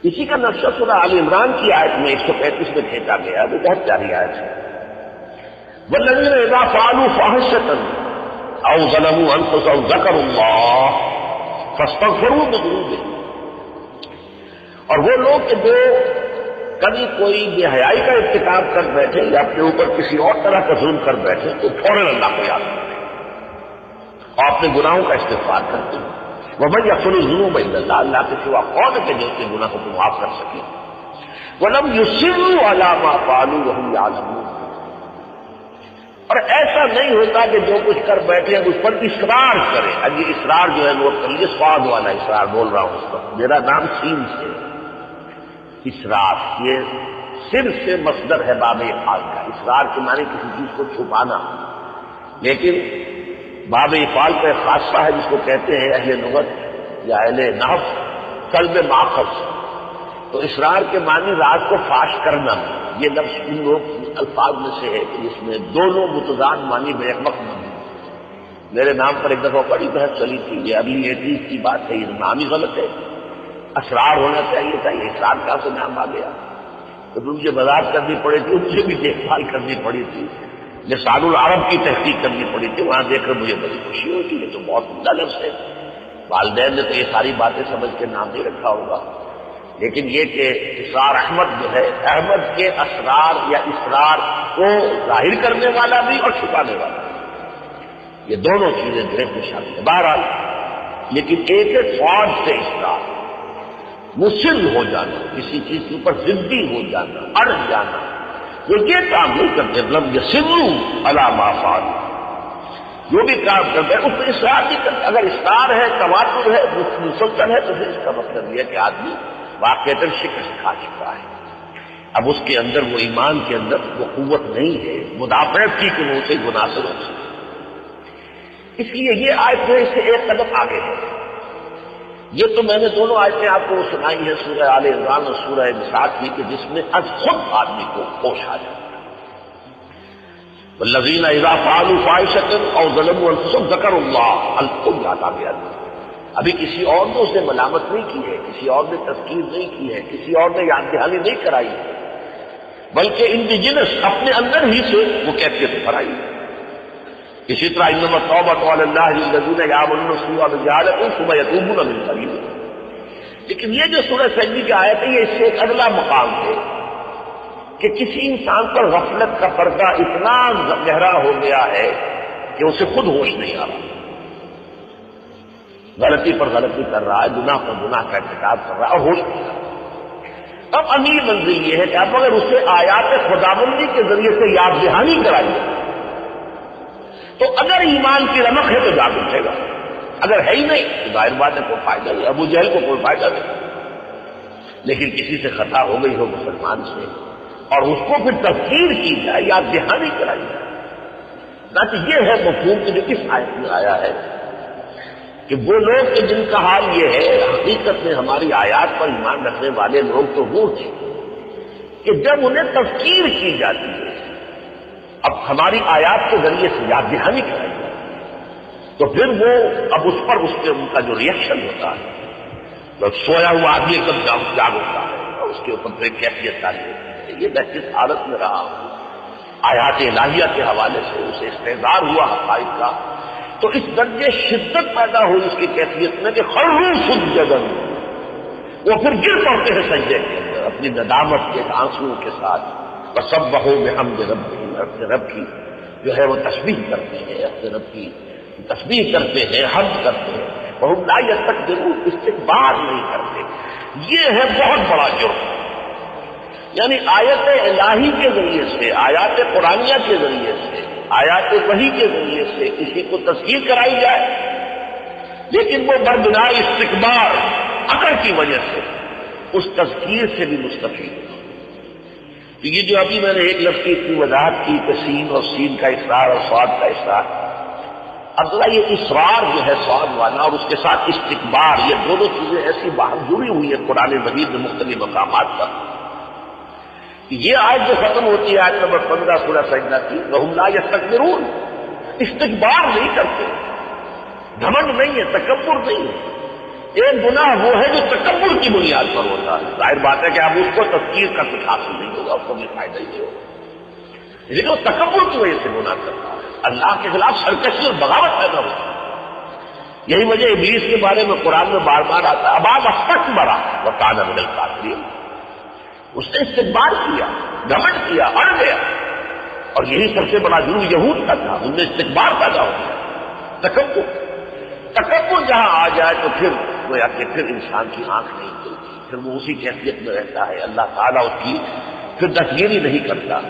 اسی کا نقشہ سورہ آل عمران کی آیت میں 135 میں کھینچا گیا، وہ بہت پیاری آیت ہے۔ والذین اذا فعلوا فاحشۃ او ظلموا انفسهم ذکروا اللہ فاستغفروا لذنوبہم، اور وہ لوگ کہ جو کبھی کوئی بے حیائی کا ارتکاب کر بیٹھے یا اپنے اوپر کسی اور طرح کا ظلم کر بیٹھے تو فوراً اللہ کو یاد کرتے اور اپنے گناہوں کا استغفار کرتے ہیں۔ وَمَن يَغْفِرُ الذُّنُوبَ إِلَّا اللَّهُ، اللہ کے سوا کون ہے کہ جو اپنے گناہوں کو معاف کر سکے۔ وَلَمْ يُصِرُّوا عَلَىٰ مَا فَعَلُوا وَهُمْ يَعْلَمُونَ، اور ایسا نہیں ہوتا کہ جو کچھ کر بیٹھے ہیں اس پر اصرار کرے۔ اب یہ اصرار جو ہے نوٹ کر لیجیے، سواد والا اصرار بول رہا ہوں اس پر، میرا نام سین سے اصرار، یہ سر سے مصدر ہے باب افعال کا۔ اصرار کے معنی کسی چیز کو چھپانا، لیکن باب افعال کا ایک خاصہ ہے جس کو کہتے ہیں اہل لغت یا اہل نحو قلب ماخذ۔ تو اصرار کے معنی راز کو فاش کرنا، یہ لفظ ان لوگ الفاظ میں سے ہے کہ جس میں دونوں متضاد معنی بے وقت موجود۔ میرے نام پر ایک دفعہ بڑی بحث چلی تھی، یہ ابھی 80 کی بات ہے، یہ نام ہی غلط ہے، اسرار ہونا چاہیے تھا، یہ اسرار کہاں سے نام آ گیا؟ تو مجھے وضاحت کرنی پڑی تھی، مجھے بھی دیکھ بھال کرنی پڑی تھی، لسان العرب کی تحقیق کرنی پڑی تھی، وہاں دیکھ کر مجھے بڑی خوشی ہوئی کہ یہ تو بہت عمدہ لفظ ہے۔ والدین نے تو یہ ساری باتیں سمجھ کے نام نہیں رکھا ہوگا، لیکن یہ کہ اسرار احمد جو ہے، احمد کے اسرار یا اسرار کو ظاہر کرنے والا بھی اور چھپانے والا بھی، یہ دونوں چیزیں جو ہے شامل ہیں۔ بہرحال لیکن ایک ہے فوج سے اسرار، مصر ہو جانا، کسی چیز کے اوپر ضدی ہو جانا، اڑ جانا، وہ یہ کام نہیں کرتے، لم یصروا علی ما فعلوا، جو بھی کام کرتے ہیں اس میں اصرار نہیں کرتے۔ اگر اصرار ہے، تواتر ہے، مسلسل ہے، تو پھر اس کا مطلب یہ ہے کہ آدمی واقعتاً شکست کھا چکا ہے، اب اس کے اندر وہ ایمان کے اندر وہ قوت نہیں ہے مدافعت کی کہ وہ اسے گناہ سے روک سکے۔ اس لیے یہ آیت جو ہے اس سے ایک قدم آگے ہے۔ یہ تو میں نے دونوں آیتیں آپ کو سنائی ہیں، سورہ آل عمران اور سورہ نساء کی، کہ جس میں از خود آدمی کو ہوش آ جاتا ہے۔ والذین اذا فعلوا فاحشۃ او ظلموا انفسهم ذکروا اللہ، الخود یاد آ گیا۔ ابھی کسی اور نے اسے ملامت نہیں کی ہے، کسی اور نے تذکیر نہیں کی ہے، کسی اور نے یاد دہانی نہیں کرائی ہے، بلکہ انڈیجنس اپنے اندر ہی سے وہ کیفیت بھرائی ہے۔ اسی طرح انما التوبۃ علی اللہ للذین یعملون السوء بجہالۃ ثم یتوبون من قریب۔ لیکن یہ جو سورہ سجدہ کی آیت ہے، یہ اس سے ایک اگلا مقام ہے کہ کسی انسان پر غفلت کا پردہ اتنا گہرا ہو گیا ہے کہ اسے خود ہوش نہیں آ رہا، غلطی پر غلطی کر رہا ہے، گناہ پر گناہ کا ارتکاب کر رہا ہے اور ہوش نہیں آ رہا۔ اب امیر منزل یہ ہے کہ اب اگر اسے آیات خداوندی کے ذریعے سے یاد دہانی کرائی جائے تو اگر ایمان کی رمق ہے تو جاگ اٹھے گا، اگر ہے ہی نہیں تو ظاہر بات ہے کوئی فائدہ نہیں، ابو جہل کو کوئی فائدہ نہیں۔ لیکن کسی سے خطا ہو گئی ہو مسلمان سے اور اس کو پھر تذکیر کی جائے، یاد دہانی کرائی جائے، نہ یہ ہے مفہوم کہ جو اس آیت میں آیا ہے کہ وہ لوگ کہ جن کا حال یہ ہے، حقیقت میں ہماری آیات پر ایمان رکھنے والے لوگ تو وہ ہیں کہ جب انہیں تذکیر کی جاتی ہے، اب ہماری آیات کے ذریعے سے یاد دہانی کرائی جاتی ہے، تو پھر وہ اب اس پر ان کا جو ریئیکشن ہوتا ہے، تو سویا ہوا آدمی کب جاگ اٹھتا ہے اور اس کے اوپر پھر کیفیت تاری ہوتی ہے۔ یہ میں جس حالت میں رہا ہوں آیات الہیہ کے حوالے سے اسے استحضار ہوا حقائق کا، تو اس درجے شدت پیدا ہوئی اس کی کیفیت میں کہ خروا سجدا، وہ پھر گر پڑتے ہیں سجدے کے اندر اپنی ندامت کے آنسوؤں کے ساتھ، وسبحوا بحمد ربہم، اپنے رب کی جو ہے وہ تسبیح کرتے ہیں، اپنے رب کی تسبیح کرتے ہیں، حمد کرتے ہیں، وہم لا یستکبرون، استکبار نہیں کرتے۔ یہ ہے بہت بڑا جرم، یعنی آیت الہی کے ذریعے سے، آیات قرآنیہ کے ذریعے سے، آیات وحی کے ذریعے سے کسی کو تذکیر کرائی جائے لیکن وہ بربنائے استکبار عقل کی وجہ سے اس تذکیر سے بھی مستفید ہو۔ تو یہ جو ابھی میں نے ایک لفظ کی اتنی وضاحت کی کہ سین اور سین کا اصرار اور صاد کا اصرار، اب یہ اصرار جو ہے صاد والا اور اس کے ساتھ استکبار، یہ دونوں چیزیں ایسی باہم جڑی ہوئی ہے قرآن مجید میں مختلف مقامات پر۔ یہ آیت جو ختم ہوتی ہے آیت نمبر 15 سورہ سجدہ کی، وَهُمْ لَا يَسْتَكْبِرُونَ، استکبار نہیں کرتے، گھمنڈ نہیں ہے، تکبر نہیں ہے، ایک گناہ وہ ہے جو تکبر کی بنیاد پر ہوتا ہے، ظاہر بات ہے کہ اب اس کو تذکیر کا کچھ حاصل نہیں ہوگا، اس کو بھی فائدہ ہی نہیں ہوگا، لیکن وہ تکبر کی وجہ سے گناہ کرتا ہے، اللہ کے خلاف سرکشی اور بغاوت پیدا ہوتی ہے۔ یہی وجہ ابلیس کے بارے میں قرآن میں بار بار آتا ہے، ابا واستکبر وکان من الکافرین، اس نے استکبار کیا، گھمنڈ کیا، اڑ گیا، اور یہی سب سے بڑا جرم یہود کا تھا، ان میں استکبار پیدا ہو گیا، تکبر جہاں آ جائے تو پھر گویا کہ پھر انسان کی آنکھ نہیں کھلتی، پھر وہ اسی کیفیت میں رہتا ہے، اللہ تعالیٰ اس کی پھر دستگیری نہیں کرتا۔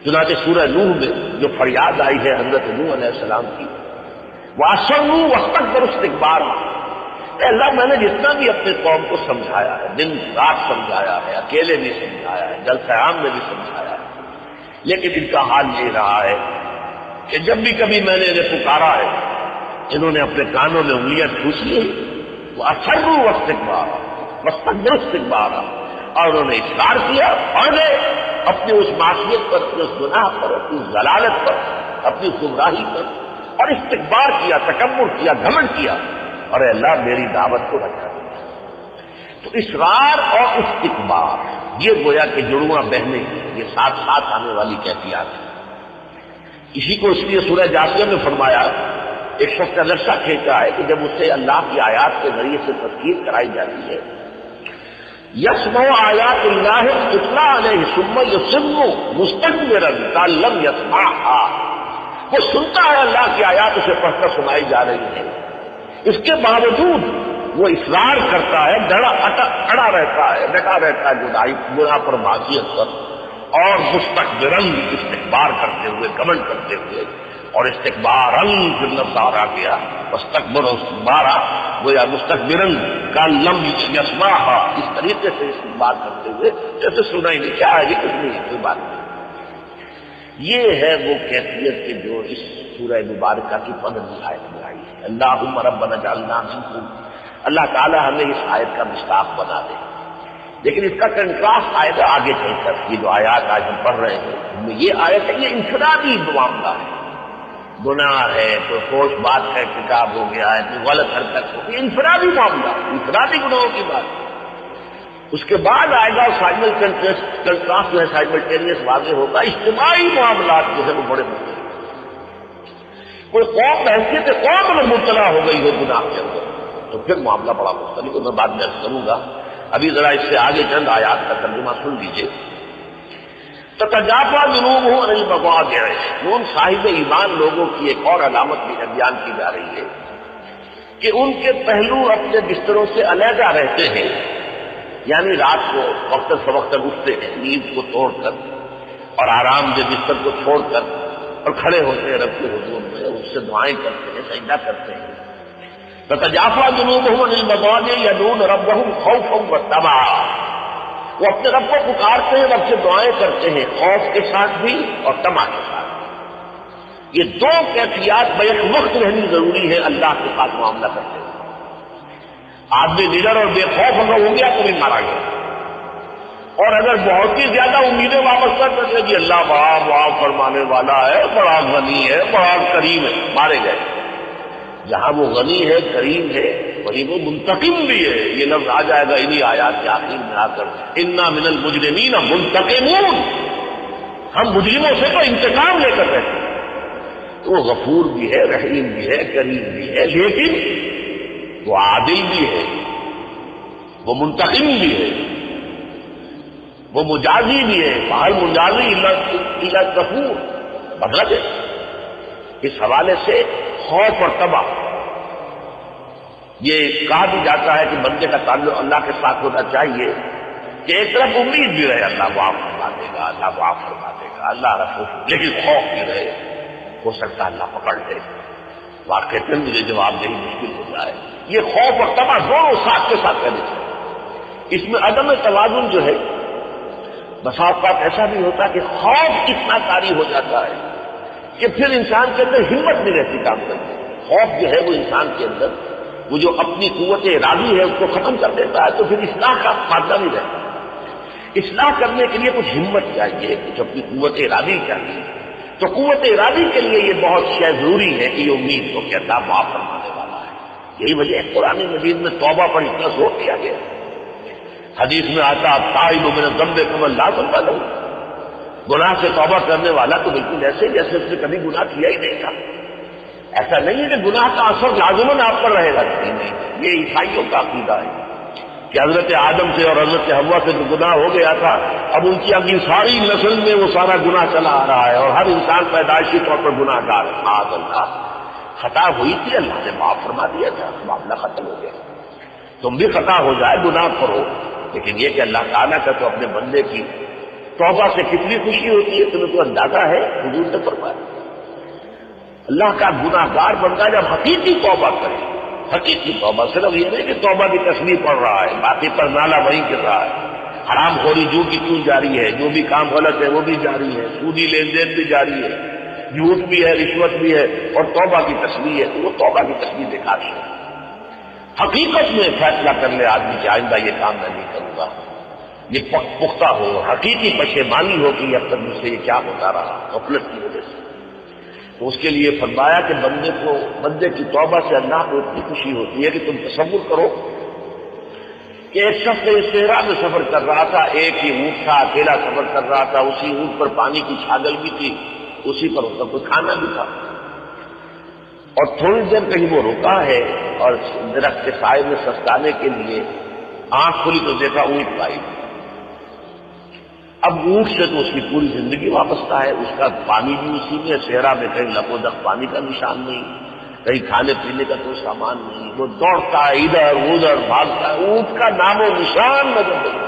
چنانچہ سورہ نوح میں جو فریاد آئی ہے حضرت نوح علیہ السلام کی، وَأَصَرُّوا وَاسْتَكْبَرُوا اسْتِكْبَارًا، اے اللہ میں نے جتنا بھی اپنے قوم کو سمجھایا ہے، دن رات سمجھایا ہے، اکیلے بھی سمجھایا ہے، جلسہ عام میں بھی سمجھایا ہے، لیکن ان کا حال یہ رہا ہے کہ جب بھی کبھی میں نے انہیں پکارا ہے، انہوں نے اپنے کانوں میں انگلیاں ٹھوس لی، وَأَصَرُّوا وَاسْتَكْبَارًا وَاسْتَكْبَرُوا اسْتِكْبَارًا، اور انہوں نے اصرار کیا اور اپنے اس معصیت پر، اپنے اس گناہ پر، اپنی ضلالت پر، اپنی گمراہی پر، اور استکبار کیا، تکبر کیا، گھمنڈ کیا، اور اے اللہ میری دعوت کو رکھا دیا۔ تو اصرار اور استکبار یہ گویا کہ جڑواں بہنیں ہیں، یہ ساتھ ساتھ آنے والی کیفیات ہیں۔ اسی کو اس لیے سورہ جاثیہ میں فرمایا، ایک شخص کا نقشہ کھینچا ہے کہ جب اسے اللہ کی آیات کے ذریعے سے تذکیر کرائی جاتی ہے، یسمع آیات اللہ تتلی علیہ ثم یصر مستکبرا کأن لم یسمعها، وہ سنتا ہے اللہ کی آیات اسے پڑھ کر سنائی جا رہی ہے، اس کے باوجود وہ اصرار کرتا ہے، اڑا رہتا ہے، ڈٹا رہتا ہے گناہ پر، معصیت پر، اور مستکبراً استکبار کرتے ہوئے، گھمنڈ کرتے ہوئے، اور استکباراً پھر لفظ آ گیا واستکبر استکبارا، گویا مستکبراً کأن لم یسمعها، اس طریقے سے استکبار کرتے ہوئے جیسے سنا ہی نہیں، کیا ہے کچھ نہیں، کوئی بات نہیں۔ یہ ہے وہ کیفیت کہ جو اس سورہ مبارکہ کی 15ویں آیت میں آئی ہے، اللہم ربنا اجعلنا منکم، اللہ تعالیٰ ہمیں اس آیت کا مصداق بنا دے۔ لیکن اس کا کنٹراسٹ آئے گا آگے چل کر، یہ جو آیات آج ہم پڑھ رہے ہیں ان میں یہ آیت ہے، یہ انفرادی معاملہ ہے، گناہ ہے، کوئی فوش بات کا ارتکاب ہو گیا ہے، کوئی غلط حرکت ہو گئی، انفرادی معاملہ، انفرادی گناہوں کی بات۔ اس کے بعد آئے گا سائمل کنٹراسٹ جو ہے، سائملٹینیس واضح ہوگا، اجتماعی معاملات جو ہے وہ بڑے مختلف۔ کوئی قوم بحیثیت قوم اگر مبتلا ہو گئی ہو گناہ کے اندر تو پھر معاملہ بڑا مختلف ہے، میں بعد میں عرض کروں گا۔ ابھی ذرا اس سے آگے چند آیات کا ترجمہ سن لیجیے۔ تتجافی جنوبہم عن المضاجع، نون صاحب ایمان لوگوں کی ایک اور علامت بھی بیان کی جا رہی ہے کہ ان کے پہلو اپنے بستروں سے علیحدہ رہتے ہیں، یعنی رات کو وقتاً فوقتاً اٹھتے ہیں نیند کو توڑ کر، اور آرام دہ بستر کو چھوڑ کر، اور کھڑے ہوتے ہیں رب کے حضور میں، اس سے دعائیں کرتے ہیں، سجدہ کرتے ہیں۔ تتجافی جنوبہم عن المضاجع یدعون ربہم خوفا وطمعا، وہ اپنے رب کو پکارتے ہیں، رب سے دعائیں کرتے ہیں، خوف کے ساتھ بھی اور طمع کے ساتھ بھی۔ یہ دو کیفیات بیک وقت رہنی ضروری ہے اللہ کے ساتھ معاملہ کرتے ہیں۔ آدمی نڈر اور بے خوف اگر ہو گیا تو بھی مارا گیا، اور اگر بہت ہی زیادہ امیدیں وابستہ کرتے کہ اللہ بڑا معاف فرمانے والا ہے، بڑا غنی ہے، بڑا کریم ہے، مارے گئے۔ جہاں وہ غنی ہے، کریم ہے، وہیں وہ منتقم بھی ہے۔ یہ لفظ آ جائے گا انہی آیات کے آخر میں آ کر، انا من المجرمین منتقمون، ہم مجرموں سے تو انتقام لے کر رہتے ہیں۔ تو وہ غفور بھی ہے، رحیم بھی ہے، کریم بھی ہے، لیکن وہ عادل بھی ہے، وہ منتقم بھی ہے، وہ مجازی بھی ہے، فہل مجازی الا غفور، مطلب ہے اس حوالے سے خوف اور طمع، یہ کہا بھی جاتا ہے کہ بندے کا تعلق اللہ کے ساتھ ہونا چاہیے کہ ایک طرف امید بھی رہے اللہ معاف فرما دے گا، اللہ معاف فرما دے گا، اللہ رفوع، لیکن خوف بھی رہے، ہو سکتا ہے اللہ پکڑ لے، واقعی مجھے جواب دہی مشکل ہو جائے۔ یہ خوف اور طمع دونوں ساتھ کے ساتھ رہنے چاہیے۔ اس میں عدم توازن جو ہے، بسا اوقات ایسا بھی ہوتا ہے کہ خوف اتنا طاری ہو جاتا ہے کہ پھر انسان کے اندر ہمت نہیں رہتی کام کرنے کی۔ خوف جو ہے وہ انسان کے اندر وہ جو اپنی قوت ارادی ہے اس کو ختم کر دیتا ہے، تو پھر اصلاح کا فائدہ نہیں رہتا۔ اصلاح کرنے کے لیے کچھ ہمت چاہیے، کچھ اپنی قوت ارادی چاہیے۔ تو قوت ارادی کے لیے یہ بہت شے ضروری ہے کہ یہ امید ہو کہ اللہ معاف فرمانے والا ہے، یہی وجہ ہے قرآن مجید میں توبہ پر اتنا زور دیا گیا. حدیث میں آتا تائب من الذنب کمن لا ذنب لہ، گناہ سے توبہ کرنے والا تو بالکل ایسے جیسے اس نے کبھی گناہ کیا ہی نہیں تھا. ایسا نہیں ہے کہ گناہ کا اثر لازماً آپ پر رہے گا، نہیں. یہ عیسائیوں کا عقیدہ ہے کہ حضرت آدم سے اور حضرت حوا سے جو گناہ ہو گیا تھا، اب ان کی اگلی ساری نسل میں وہ سارا گناہ چلا آ رہا ہے، اور ہر انسان پیدائشی طور پر گناہ گار ہے. معاذ اللہ، خطا ہوئی تھی، اللہ نے معاف فرما دیا تھا، معاملہ ختم ہو گیا. تم بھی خطا ہو جائے، گناہ کرو، لیکن یہ کہ اللہ تعالیٰ کا تو اپنے بندے کی توبہ سے کتنی خوشی ہوتی ہے تمہیں تو اندازہ ہے. حضور نے فرمایا اللہ کا گناہ گار بندہ جب حقیقی توبہ کرے، حقیقی توبہ، صرف یہ نہیں کہ توبہ کی تصویر پڑھ رہا ہے، باقی پر نالا وہیں گر رہا ہے، حرام خوری جو کی کیوں جاری ہے، جو بھی کام غلط ہے وہ بھی جاری ہے، سودی لین دین بھی جاری ہے، جھوٹ بھی ہے، رشوت بھی ہے، اور توبہ کی تصویر ہے، تو وہ توبہ کی تصویر دکھاتی ہے. حقیقت میں فیصلہ کر لے آدمی کہ آئندہ یہ کام میں نہیں کروں گا، یہ پختہ ہو، حقیقی پشیمانی ہو کہ اب تک مجھ سے یہ کیا ہوتا رہا غفلت کی وجہ سے. تو اس کے لیے فرمایا کہ بندے کی توبہ سے اللہ کو اتنی خوشی ہوتی ہے کہ تم تصور کرو کہ ایک شخص اس صحرا میں سفر کر رہا تھا، ایک ہی اونٹ تھا، اکیلا سفر کر رہا تھا، اسی اونٹ پر پانی کی چھاگل بھی تھی، اسی پر اس کا کوئی کھانا بھی تھا. اور تھوڑی دیر کہیں وہ رکا ہے اور درخت کے سائے میں سستانے کے لیے آنکھ کھلی تو دیکھا اونٹ غائب. اب اونٹ سے تو اس کی پوری زندگی وابستہ ہے، اس کا پانی بھی اسی میں، صحرا میں کہیں لپ و دق پانی کا نشان نہیں، کہیں کھانے پینے کا کوئی سامان نہیں. وہ دوڑتا ہے ادھر ادھر بھاگتا ہے، اونٹ کا نام و نشان نظر نہیں.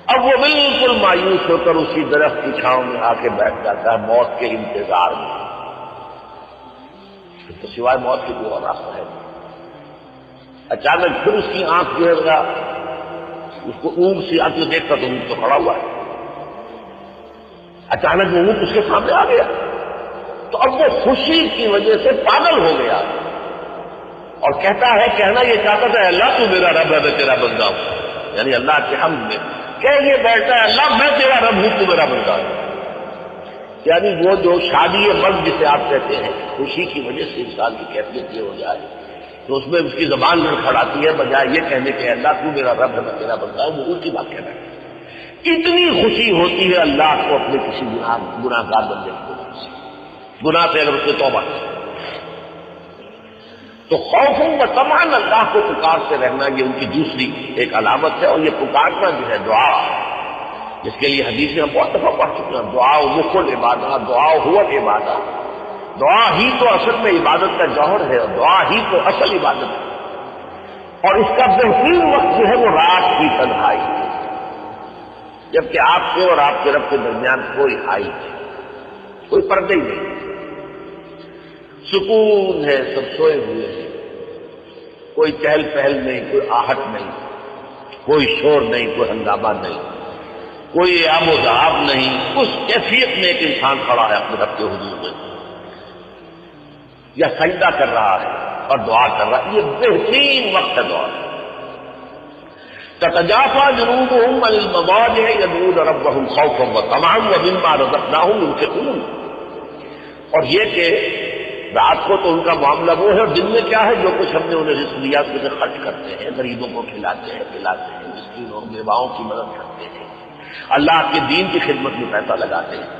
اب وہ بالکل مایوس ہو کر اسی درخت کی چھاؤں میں آ کے بیٹھ جاتا ہے موت کے انتظار میں. تو سوائے موت کے کوئی اور راستہ ہے. اچانک پھر اس کی آنکھ جو ہے اس کو اونٹ سے آ کے دیکھتا تو اونٹ تو کھڑا ہوا ہے. اچانک وہ اونٹ اس کے سامنے آ گیا تو اب وہ خوشی کی وجہ سے پاگل ہو گیا اور کہتا ہے، کہنا یہ چاہتا تھا اللہ تو میرا رب ہے میں تیرا بندہ ہوں، یعنی اللہ کے حمد میں کہہ یہ بیٹھتا ہے اللہ میں تیرا رب ہوں تو میرا بندہ ہوں. یعنی وہ جو شادی مرد جسے آپ کہتے ہیں، خوشی کی وجہ سے انسان کی کیفیت یہ ہو جائے تو اس میں اس کی زبان لڑکھڑاتی ہے، بجائے یہ کہنے کے اللہ تو میرا رب ہے میں تیرا بندہ ہوں، وہ کی بات کہنا ہے. اتنی خوشی ہوتی ہے اللہ کو اپنے کسی گناہ گار بندے کو گناہ سے اگر اس نے توبہ کی تو خوف و طمعاً اللہ کو پکارتے رہنا، یہ ان کی دوسری ایک علامت ہے. اور یہ پکارنا جو ہے دعا، جس کے لیے حدیث میں ہم بہت دفعہ پڑھ چکے ہیں، دعا مخ العبادہ، دعا ہوا عبادہ. دعا ہی تو اصل میں عبادت کا جوہر ہے، اور دعا ہی تو اصل عبادت ہے. اور اس کا بہترین وقت جو ہے وہ رات کی تنہائی ہے، جبکہ آپ کے اور آپ کے رب کے درمیان کوئی حائل نہیں، کوئی پردہ ہی نہیں، سکون ہے، سب سوئے ہوئے ہیں، کوئی چہل پہل نہیں، کوئی آہٹ نہیں، کوئی شور نہیں، کوئی ہنگامہ نہیں، کوئی آب و ذہاب نہیں. اس کیفیت میں ایک انسان کھڑا ہے اپنے رب کے حضور میں، یا سجدہ کر رہا ہے اور دعا کر رہا ہے. یہ بہترین وقت ہے دعا. تتجافى جنوبهم عن المضاجع يدعون ربهم خوفا وطمعا ومما رزقناهم ينفقون. اور یہ کہ رات کو تو ان کا معاملہ وہ ہے، اور دن میں کیا ہے جو کچھ ہم نے انہیں رزق دیا اسے خرچ کرتے ہیں، غریبوں کو کھلاتے ہیں پلاتے ہیں، مسکینوں بیواؤں کی مدد کرتے ہیں، اللہ کے دین کی خدمت میں پیسہ لگاتے ہیں.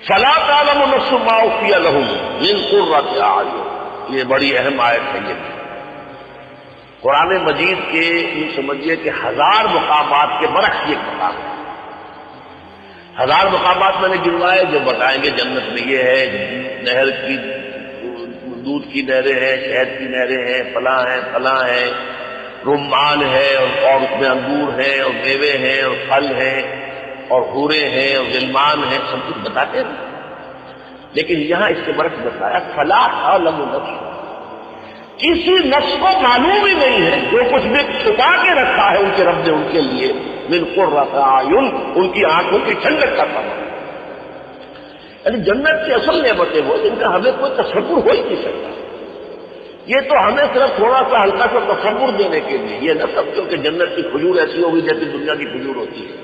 فلا تعلم نفس ما اخفي لهم من قرة اعين. یہ بڑی اہم آیت ہے. یہ قرآن مجید کے یہ سمجھیے کہ 1000 مقامات کے برعکس یہ مقام ہے. 1000 مقامات میں نے گنوائے جو بتائیں گے جنت میں یہ ہے، نہر کی دودھ کی نہریں ہیں، شہد کی نہریں ہیں، فلاں ہیں، رمان ہے اور اس میں انگور ہیں اور میوے ہیں اور پھل ہیں اور حوریں ہیں اور غلمان ہیں، سب کچھ بتاتے ہیں. لیکن یہاں اس کے برعکس بتایا فلا تعلم نفس. کسی نفس کو معلوم ہی نہیں ہے جو کچھ بھی چھپا کے رکھا ہے ان کے رب نے ان کے لیے من قرۃ اعین، ان کی آنکھوں کی ٹھنڈک کا سامان. یعنی جنت کی اصل نعمتیں وہ جن کا ہمیں کوئی تصور ہو ہی نہیں سکتا. یہ تو ہمیں صرف تھوڑا سا ہلکا سا تصور دینے کے لیے. یہ نہ سمجھو کہ جنت کی کھجور ایسی ہوگی جیسے دنیا کی کھجور ہوتی ہے،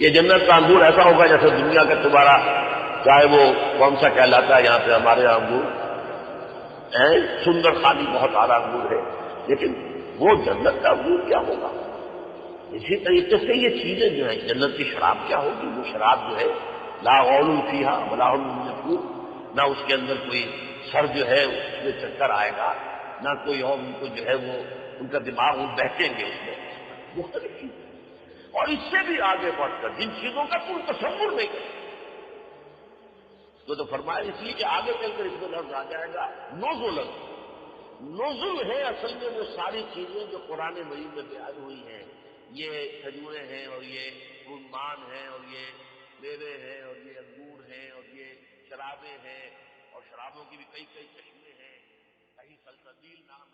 یہ جنت کا انگور ایسا ہوگا جیسے دنیا کا تمہارا چاہے وہ کون سا کہلاتا ہے یہاں پہ ہمارے یہاں انگور سندر خالی بہت اعلیٰ انگور ہے، لیکن وہ جنت کا انگور کیا ہوگا؟ اسی طریقے سے یہ چیزیں جو ہیں، جنت کی شراب کیا ہوگی؟ وہ شراب جو ہے لا غول فیہا ولا هم ينزفون، نہ اس کے اندر کوئی سر جو ہے اس میں چکر آئے گا، نہ کوئی اور ان کو جو ہے وہ ان کا دماغ وہ بہکیں گے اس میں، مختلف چیزیں۔ اور اس سے بھی آگے بڑھ کر جن چیزوں کا کوئی تصور نہیں کرے تو فرمایا، اس لیے کہ آگے چل کر اس میں لفظ آ جائے گا نزل۔ نزل ہے اصل میں وہ ساری چیزیں جو قرآن مجید میں بیان ہوئی ہیں، یہ کھجوریں ہیں اور یہ رمان ہیں اور یہ میوے ہیں اور یہ انگور ہیں اور یہ شرابیں ہیں، اور شرابوں کی بھی کئی چشمے ہیں، کہیں سلسبیل نام